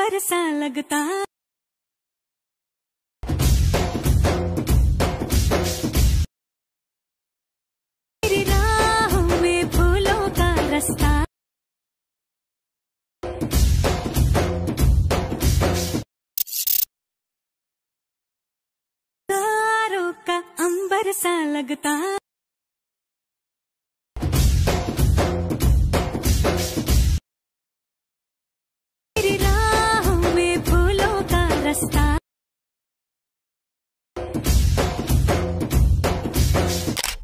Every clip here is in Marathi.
अंबर सा लगता मेरी राहों में फूलों का रास्ता तारों का अंबर सा लगता मेरी राहों में फूलों का रास्ता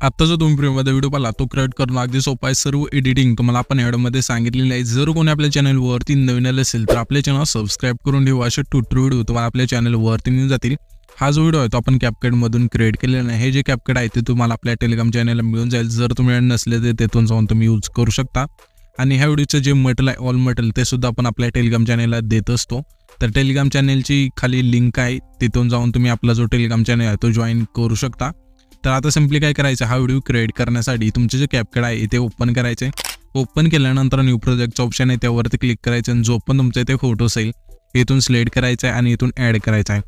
आता जो तुम्ही प्रीमियममध्ये व्हिडिओ पाहिला तो क्रिएट करणं अगदी सोपं आहे। सर्व एडिटिंग तुम्हाला आपण ॲडमध्ये सांगितलेलं आहे। जर कोणी आपल्या चॅनलवरती नवीन आले असेल तर आपल्या चॅनल सबस्क्राइब करून ठेवा। असे ट्युटोरियल व्हिडिओ तुम्हाला आपल्या चॅनलवरती मिळून जातील। हा जो व्हिडिओ आहे तो आपण CapCut मधून क्रिएट केलेला आहे। हे जे CapCut आहे ते तुम्हाला आपल्या टेलिग्राम चॅनलला मिळून जाईल। जर तुम्ही नसले तर तेथून जाऊन तुम्ही यूज करू शकता। आणि ह्या व्हिडिओचं जे मटेरियल आहे ऑल मटेरियल ते सुद्धा आपण आपल्या टेलिग्राम चॅनलला देत असतो। तर टेलिग्राम चॅनलची खाली लिंक आहे, तिथून जाऊन तुम्ही आपला जो टेलिग्राम चॅनल आहे तो जॉइन करू शकता। तर आता सिंपली काय करायचं, हा व्हिडिओ क्रिएट करण्यासाठी तुमचे जे CapCut आहे ते ओपन करायचे। ओपन केल्यानंतर न्यू प्रोजेक्टचं ऑप्शन आहे त्यावरती क्लिक करायचं आणि जो पण तुमचा इथे फोटो असेल इथून सिलेक्ट करायचा आहे आणि इथून ॲड करायचा आहे।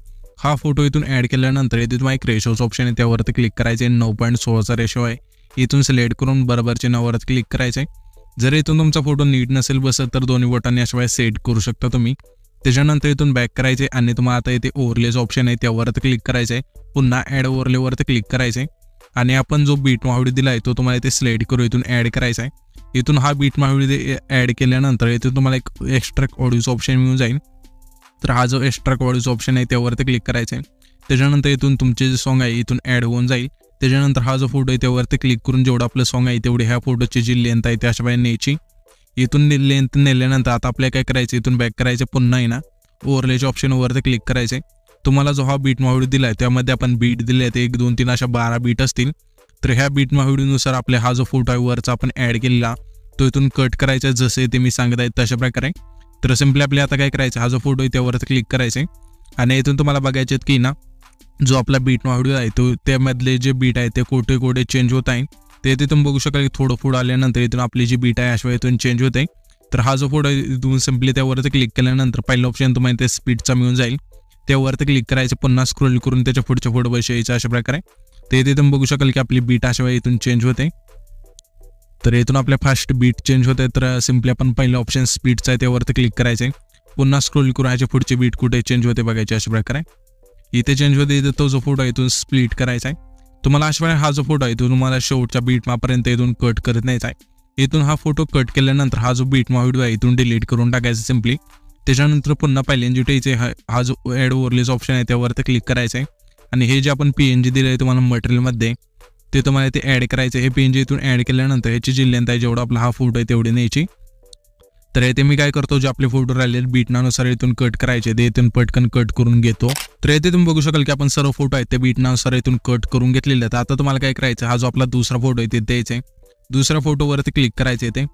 हा फोटो इथून ॲड केल्यानंतर इथे तुम्हाला एक रेशोचं ऑप्शन आहे त्यावरती क्लिक करायचे। 9.16चा रेशो आहे, इथून सिलेक्ट करून बरोबरच्या नावावरती क्लिक करायचं आहे। जर इथून तुमचा फोटो नीट नसेल बसत तर दोन्ही बोटांनी अशा सेट करू शकता तुम्ही। त्याच्यानंतर इथून बॅक करायचे आणि तुम्हाला आता इथे ओव्हरलेचं ऑप्शन आहे त्यावरती क्लिक करायचं आहे। पुन्हा ॲड ओव्हरलेवरती क्लिक करायचं आहे आणि आपण जो बीट मावडी दिला आहे तो तुम्हाला इथे सिलेक्ट करू इथून ॲड करायचा आहे। इथून हा बीट मावडी ॲड केल्यानंतर इथून तुम्हाला एक एक्स्ट्रॅक्ट ऑडिओचं ऑप्शन मिळून जाईल। तर हा जो एक्स्ट्रॅक्ट ऑडिओचं ऑप्शन आहे त्यावरती क्लिक करायचं आहे। त्याच्यानंतर इथून तुमचे जे सॉन्ग आहे इथून ॲड होऊन जाईल। त्याच्यानंतर हा जो फोटो आहे त्यावरती क्लिक करून जेवढं आपलं सॉन्ग आहे तेवढी ह्या फोटोची जी लेंथ आहे त्याशिवाय न्यायची। इथून लेंथ नेल्यानंतर आता आपल्याला काय करायचं, इथून बॅक करायचं, पुन्हा आहे ना ओव्हरलेच्या ऑप्शनवरती क्लिक करायचं आहे। तुम्हाला जो हा बीट मावडी दिला आहे त्यामध्ये आपण बीट दिले आहेत 1 2 3 अशा 12 बीट असतील। तर ह्या बीट मावडीनुसार आपल्या हा जो फोटो आहे वरचा आपण ॲड केलेला तो इथून कट करायचा जसे ते मी सांगत आहे तशा प्रकारे। तर सिंपली आपल्याला आता काय करायचं, हा जो फोटो आहे त्यावरती क्लिक करायचं आहे आणि इथून तुम्हाला बघायचे की ना जो आपला बीट मावडी आहे तो त्यामधले जे बीट आहे ते कोठे कोठे चेंज होत आहे ते तिथून बघू शकाल। थोडं पुढं आल्यानंतर इथून आपली जी बीट आहे अशा इथून चेंज होत आहे। तर हा जो फोटो इथून सिंपली त्यावरती क्लिक केल्यानंतर पहिलं ऑप्शन तुम्हाला ते स्पीडचा मिळून जाईल त्यावरती क्लिक करायचं, पुन्हा स्क्रोल करून त्याच्या पुढच्या फोटो बसायचं अशा प्रकारे। ते तिथून बघू शकाल की आपली बीट अशा इथून चेंज होते। तर इथून आपल्या फास्ट बीट चेंज होते। तर सिंपली आपण पहिलं ऑप्शन स्पीडचा आहे त्यावरती क्लिक करायचं, पुन्हा स्क्रोल करून ह्याच्या पुढची बीट कुठे चेंज होते बघायचे अशा प्रकारे। इथे चेंज होते, इथे तो जो फोटो आहे इथून स्प्लिट करायचा आहे तुम्हाला। अशा प्रकारे हा जो फोटो आहे तो तुम्हाला शेवटच्या बीट मापर्यंत इथून कट करत न्यायचा आहे। इथून हा फोटो कट केल्यानंतर हा जो बीट मा व्हिडिओ आहे इथून डिलीट करून टाकायचा सिंपली। त्याच्यानंतर पुन्हा पहिल्यांदा हा जो ॲड ओव्हरलेचं ऑप्शन आहे त्यावरती क्लिक करायचं आहे आणि हे जे आपण PNG दिलं आहे तुम्हाला मटेरियलमध्ये ते तुम्हाला इथे ॲड करायचं आहे। हे PNG इथून ॲड केल्यानंतर ह्याची जी लेंथ आहे जेवढा आपला हा फोटो आहे तेवढी न्यायची। तर इथे मी काय करतो, जे आपले फोटो राहिले बीटनानुसार इथून कट करायचे ते इथून पटकन कट करून घेतो। तर इथे तुम्ही बघू शकाल की आपण सर्व फोटो आहेत ते बीटनानुसार इथून कट करून घेतलेले आहेत। आता तुम्हाला काय करायचं, हा जो आपला दुसरा फोटो आहे ते द्यायचा आहे। दुसऱ्या फोटोवरती क्लिक करायचं आहे। ते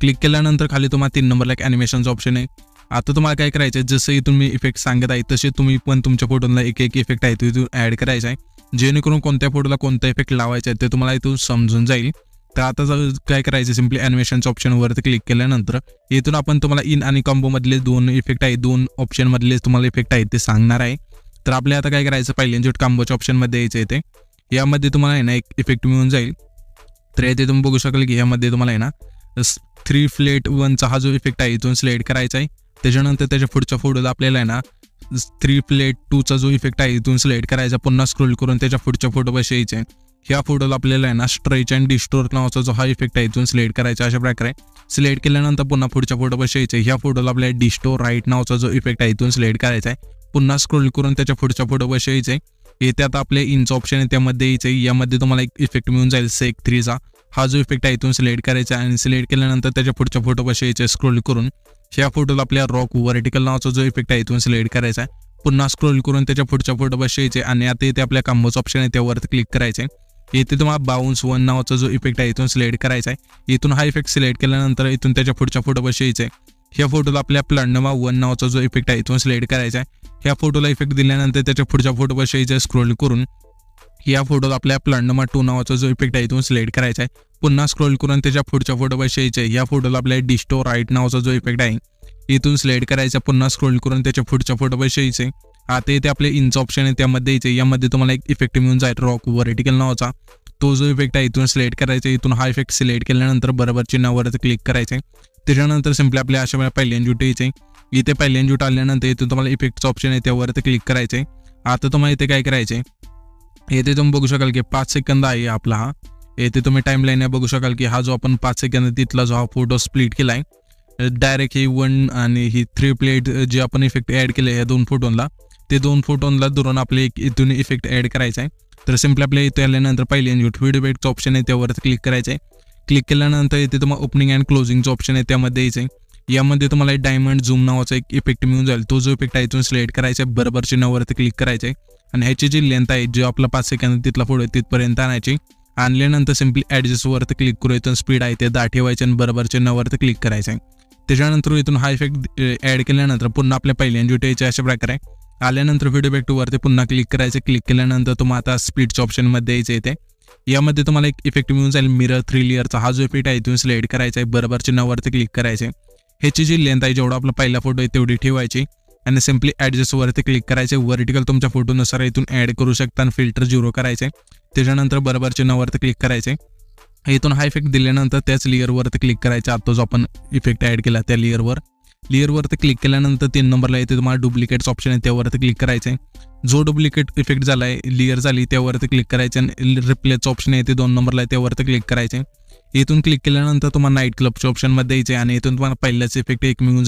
क्लिक केल्यानंतर खाली तुम्हाला 3 नंबरला एक ॲनिमेशनचा ऑप्शन आहे। आता तुम्हाला काय करायचं, जसं इथून मी इफेक्ट सांगत आहे तसे तुम्ही पण तुमच्या फोटोला एक इफेक्ट आहे तो इथून ॲड करायचा आहे, जेणेकरून कोणत्या फोटोला कोणता इफेक्ट लावायचा आहे ते तुम्हाला इथून समजून जाईल। तर आता काय करायचं, सिंपली ॲनिमेशनच्या ऑप्शनवरती क्लिक केल्यानंतर इथून आपण तुम्हाला इन आणि कॉम्बो मधले 2 इफेक्ट आहेत, 2 ऑप्शन मधले तुम्हाला इफेक्ट आहेत ते सांगणार आहे। तर आपल्याला आता काय करायचं, पहिल्यांदा कॉम्बोच्या ऑप्शनमध्ये यायचं आहे। ते यामध्ये तुम्हाला आहे ना एक इफेक्ट मिळून जाईल। तर इथे तुम्ही बघू शकाल की यामध्ये तुम्हाला आहे ना 3 फ्लेट 1चा हा जो इफेक्ट आहे इथून सिलेक्ट करायचा आहे। त्याच्यानंतर त्याच्या पुढच्या फोटोला आपल्याला आहे ना 3 फ्लेट 2चा जो इफेक्ट आहे इथून सिलेक्ट करायचा, पुन्हा स्क्रोल करून त्याच्या पुढच्या फोटो बसायचे आहे। ह्या फोटोला आपल्याला आहे ना स्ट्रेच अँड डिस्टोर्ट नावाचा जो हा इफेक्ट आहे इथून सिलेक्ट करायचा। अशा प्रकारे सिलेक्ट केल्यानंतर पुन्हा पुढच्या फोटो बसायचे। ह्या फोटोला आपल्याला डिस्टोर राईट नावाचा जो इफेक्ट आहे इथून सिलेक्ट करायचा आहे, पुन्हा स्क्रोल करून त्याच्या पुढच्या फोटो बसायचे। येथे आता आपले इनचा ऑप्शन आहे त्यामध्ये यायचे। यामध्ये तुम्हाला एक इफेक्ट मिळून जाईल सेक 3चा, हा जो इफेक्ट आहे इथून सिलेक्ट करायचा आणि सिलेक्ट केल्यानंतर त्याच्या पुढच्या फोटो बसायचे स्क्रोल करून। ह्या फोटोला आपल्या रॉक व्हर्टिकल नावाचा जो इफेक्ट आहे इथून सिलेक्ट करायचा आहे, पुन्हा स्क्रोल करून त्याच्या पुढच्या फोटो बसायचे आणि आता इथे आपल्या कॉम्बोचा ऑप्शन आहे त्यावरती क्लिक करायचे। इथे तुम्हाला बाउन्स 1 नावाचा जो इफेक्ट आहे इथून सिलेक्ट करायचा आहे। इथून हा इफेक्ट सिलेक्ट केल्यानंतर इथून त्याच्या पुढच्या फोटो बसायचे। ह्या फोटोला आपल्या प्लॅन्डमा 1 नावाचा जो इफेक्ट आहे इथून सिलेक्ट करायचा आहे। ह्या फोटोला इफेक्ट दिल्यानंतर त्याच्या पुढच्या फोटो बसायचे स्क्रोल करून। या फोटोला आपल्या प्लॅन्डमा 2 नावाचा जो इफेक्ट आहे इथून सिलेक्ट करायचा आहे, पुन्हा स्क्रोल करून त्याच्या पुढच्या फोटो बसायचे। या फोटोला आपल्या डिस्टो राईट नावाचा जो इफेक्ट आहे इथून सिलेक्ट करायचा, पुन्हा स्क्रोल करून त्याच्या पुढच्या फोटोपाशी यायचे. आता इथे आपले इनचं ऑप्शन आहे त्यामध्ये यायचे. यामध्ये तुम्हाला एक इफेक्ट मिळून जाईल रॉक व्हर्टिकल नावाचा. तो जो इफेक्ट आहे इथून सिलेक्ट करायचा. इथून हा इफेक्ट सिलेक्ट केल्यानंतर बरोबर चिन्हावरती क्लिक करायचे. त्याच्यानंतर सिम्पली आपल्या अशा वेळेला पहिल्यांदा यायचे. इथे पहिल्यांदा आल्यानंतर इथून तुम्हाला इफेक्टचं ऑप्शन आहे त्यावरती क्लिक करायचे. आता तुम्हाला इथे काय करायचे, येथे तुम्ही बघू शकाल की 5 सेकंद आहे आपला हा. येथे तुम्ही टाइमलाईन बघू शकाल की हा जो आपण 5 सेकंद तिथला जो हा फोटो स्प्लिट केलाय, डायरेक्ट ही 1 आणि ही 3 प्लेट जे आपण इफेक्ट ॲड केले या 2 फोटोंना, ते 2 फोटोंना धरून आपले एक इथून इफेक्ट ॲड करायचा आहे. तर सिम्पली आपल्या इथे आल्यानंतर पहिले व्हिडिओ इफेक्टचं ऑप्शन आहे त्यावरती क्लिक करायचं आहे. क्लिक केल्यानंतर इथे तुम्हाला ओपनिंग अँड क्लोजिंगचं ऑप्शन आहे त्यामध्ये यायचं आहे. यामध्ये तुम्हाला एक डायमंड झूम नावाचा एक इफेक्ट मिळून जाईल. तो जो इफेक्ट आहे इथून सिलेक्ट करायचा आहे, बरोबर चिन्हावरती क्लिक करायचं आहे आणि ह्याची जी लेंथ आहे जो आपला 5 सेकंद तिथला फोटो आहे तिथपर्यंत आणायची. आणल्यानंतर सिम्पली ॲडजस्टवरती क्लिक करू, इथून स्पीड आहे ते 10 ठेवायचे आणि बरोबर चिन्हावरती क्लिक करायचं आहे. त्याच्यानंतर इथून हा इफेक्ट ॲड केल्यानंतर पुन्हा आपल्या पहिल्यांदा यायचे अशा प्रकारे. आल्यानंतर व्हिडिओ इफेक्टवरती पुन्हा क्लिक करायचं. क्लिक केल्यानंतर तुम्हाला आता स्पीडच्या ऑप्शनमध्ये यायचं येते. यामध्ये तुम्हाला एक इफेक्ट मिळून जाईल मिरर 3 लेअरचा. हा जो इफेक्ट आहे इथून सिलेक्ट करायचा आहे, बरोबर चिन्हावरती क्लिक करायचे. ह्याची जी लेंथ आहे जेवढा आपला पहिला फोटो आहे तेवढी ठेवायची आणि सिम्पली ॲडजस्टवरती क्लिक करायचे. व्हर्टिकल तुमच्या फोटोनुसार इथून ॲड करू शकता आणि फिल्टर 0 करायचे. त्याच्यानंतर बरोबर चिन्हावरती क्लिक करायचे. इथून हा इफेक्ट दिल्यानंतर त्याच लेअरवरती क्लिक करायचा. आता जो आपण इफेक्ट ॲड केला त्या लेअरवरती क्लिक केल्यानंतर 3 नंबरला इथे तुम्हाला डुप्लिकेटचं ऑप्शन आहे त्यावरती क्लिक करायचं आहे. जो डुप्लिकेट इफेक्ट झाला आहे लेअर झाली त्यावरती क्लिक करायचं आणि रिप्लेसचं ऑप्शन आहे ते 2 नंबरला आहे त्यावरती क्लिक करायचे. इथून क्लिक केल्यानंतर तुम्हाला नाईट क्लबच्या ऑप्शनमध्ये यायचे आणि इथून तुम्हाला पहिल्याच इफेक्ट एक मिळून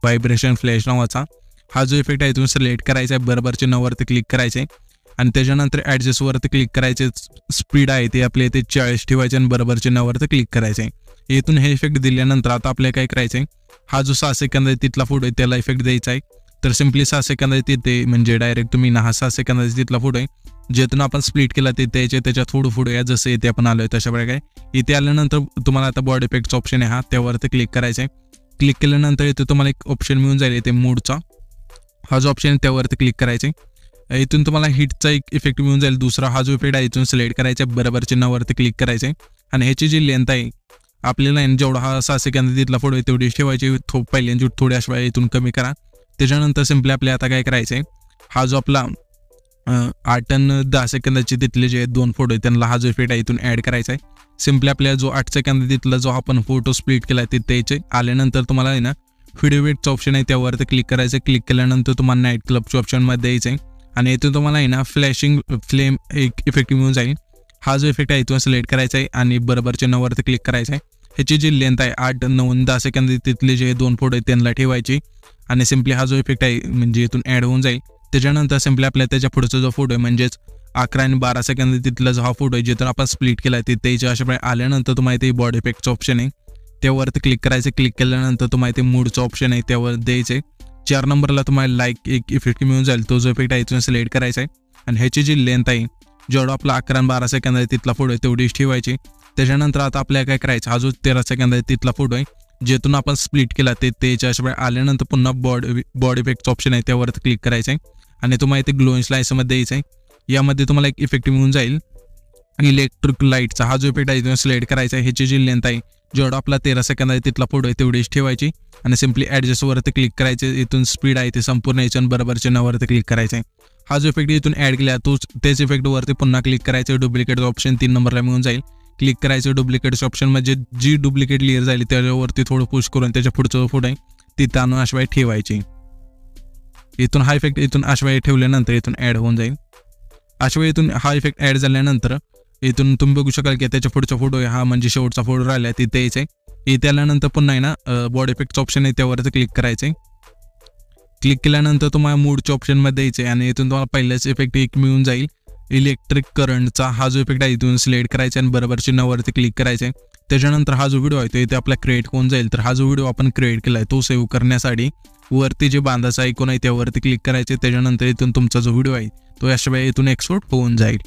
व्हायब्रेशन फ्लॅश नावाचा. हा जो इफेक्ट आहे इथून सिलेक्ट करायचा आहे, बरोबर चिन्हावरती क्लिक करायचे आणि त्याच्यानंतर ॲडजस्टवरती क्लिक करायचे. स्पीड आहे ते आपल्या इथे 40 ठेवायचे आणि बरोबर चिन्हावरती क्लिक करायचे. इथून हे इफेक्ट दिल्यानंतर आता आपल्याला काय करायचं आहे, हा जो 6 सेकंद आहे तिथला फोटो आहे त्याला इफेक्ट द्यायचा आहे. तर सिम्पली 6 सेकंद आहे तिथे म्हणजे डायरेक्ट तुम्ही हा 6 सेकंदाचा तिथला फोटो आहे ज्यातून आपण स्प्लिट केला ते त्याच्यात थोडं फोटो या जसं इथे आपण आलोय तशा प्रकारे. इथे आल्यानंतर तुम्हाला आता बॉडी इफेक्टचा ऑप्शन आहे हा त्यावरती क्लिक करायचं आहे. क्लिक केल्यानंतर इथे तुम्हाला एक ऑप्शन मिळून जाईल इथे मूडचा. हा जो ऑप्शन आहे त्यावरती क्लिक करायचं आहे. इथून तुम्हाला हिटचा एक इफेक्ट मिळून जाईल दुसरा. हा जो इफेक्ट आहे इथून सिलेक्ट करायचा आहे, बरोबर चिन्हावरती क्लिक करायचं आहे आणि ह्याची जी लेंथ आहे आपल्याला जेवढा हा 6 सेकंद तिथला फोटो आहे तेवढी ठेवायची. पहिल्यांदा थोड्या अशा इथून कमी करा. त्याच्यानंतर सिम्पली आपल्या आता काय करायचं आहे, हा जो आपला 8 आणि 10 सेकंदाचे तिथले जे 2 फोटो आहेत त्यांना हा जो इफेक्ट आहे इथून ॲड करायचा आहे. सिम्पली आपल्या जो 8 सेकंद तिथला जो आपण फोटो स्प्लिट केला आहे तिथे यायचे. आल्यानंतर तुम्हाला आहे ना व्हिडिओ इफेक्टचं ऑप्शन आहे त्यावरती क्लिक करायचं. क्लिक केल्यानंतर तुम्हाला नाईट क्लबच्या ऑप्शनमध्ये यायचं आहे आणि इथून तुम्हाला आहे ना फ्लॅशिंग फ्लेम एक इफेक्ट मिळून जाईल. हा जो इफेक्ट आहे इथून सिलेक्ट करायचा आहे आणि बरोबर चिन्हावरती क्लिक करायचं आहे. ह्याची जी लेंथ आहे 8, 9, 10 सेकंद तिथले जे 2 फोटो आहेत त्यांना ठेवायची आणि सिम्पली हा जो इफेक्ट आहे म्हणजे इथून ॲड होऊन जाईल. त्याच्यानंतर सिम्पली आपल्या त्याच्या पुढचा जो फोटो आहे म्हणजेच 11 आणि 12 सेकंद तिथला जो हा फोटो आहे जिथून आपण स्प्लिट केला आहे ते अशा प्रकारे आल्यानंतर तुम्हाला इथे बॉडी इफेक्टचं ऑप्शन आहे त्यावरती क्लिक करायचं. क्लिक केल्यानंतर तुम्हाला इथे मूडचं ऑप्शन आहे त्यावर द्यायचे. 4 नंबरला तुम्हाला लाईक एक इफेक्ट मिळून जाईल. तो जो इफेक्ट आहे इथून सिलेक्ट करायचा आहे आणि ह्याची जी लेंथ आहे जेवढा आपला 11 आणि 12 सेकंद आहे तिथला फोटो आहे तेवढीच ठेवायची. त्याच्यानंतर आता आपल्याला काय करायचं, हा जो 13 सेकंद आहे तिथला फोटो आहे जेथून आपण स्प्लिट केला त्याच्या अशा प्रकारे आल्यानंतर पुन्हा बॉडी इफेक्टचं ऑप्शन आहे त्यावरती क्लिक करायचं आहे आणि तुम्हाला इथे ग्लोइंग स्लाइसमध्ये यायचं आहे. यामध्ये तुम्हाला एक इफेक्ट मिळून जाईल इलेक्ट्रिक लाईटचा. हा जो इफेक्ट आहे इथून सिलेक्ट करायचा आहे. ह्याची जी लेंथ आहे जेवढा आपला 13 सेकंद आहे तिथला फोटो आहे तेवढीच ठेवायची आणि सिम्पली ॲडजस्टवरती क्लिक करायचे. इथून स्पीड आहे ते संपूर्ण याच्या बरोबर चिन्हावरती क्लिक करायचं आहे. हा जो इफेक्ट इथून ॲड केला तेच इफेक्टवरती पुन्हा क्लिक करायचं. डुप्लिकेटचं ऑप्शन 3 नंबरला मिळून जाईल. क्लिक करायचं डुप्लिकेटचं ऑप्शन म्हणजे जी डुप्लिकेट लेअर झाली त्याच्यावरती थोडं पुश करून त्याच्या पुढचं फोटो आहे तिथं आणून अशा ठेवायची. इथून हा इफेक्ट इथून अशा ठेवल्यानंतर इथून ॲड होऊन जाईल. अशा इथून हा इफेक्ट ॲड झाल्यानंतर इथून तुम्ही बघू शकाल की त्याच्या पुढचा फोटो आहे हा म्हणजे शेवटचा फोटो राहिला तिथे यायचं आहे. इथे आल्यानंतर पुन्हा आहे ना बॉडी इफेक्टचं ऑप्शन आहे त्यावरती क्लिक करायचं आहे. क्लिक केल्यानंतर तुम्हाला मूडच्या ऑप्शनमध्ये यायचं आहे आणि इथून तुम्हाला पहिल्याच इफेक्ट एक मिळून जाईल इलेक्ट्रिक करंटचा. हा जो इफेक्ट आहे इथून सिलेक्ट करायचा आणि बरोबर चिन्हावरती क्लिक करायचं आहे. त्याच्यानंतर हा जो व्हिडिओ आहे तो इथे आपला क्रिएट होऊन जाईल. तर हा जो व्हिडिओ आपण क्रिएट केला आहे तो सेव्ह करण्यासाठी वरती जे बांधाचा आयकॉन आहे त्यावरती क्लिक करायचे. त्याच्यानंतर इथून तुमचा जो व्हिडिओ आहे तो अशा वेळी इथून एक्सपोर्ट होऊन जाईल.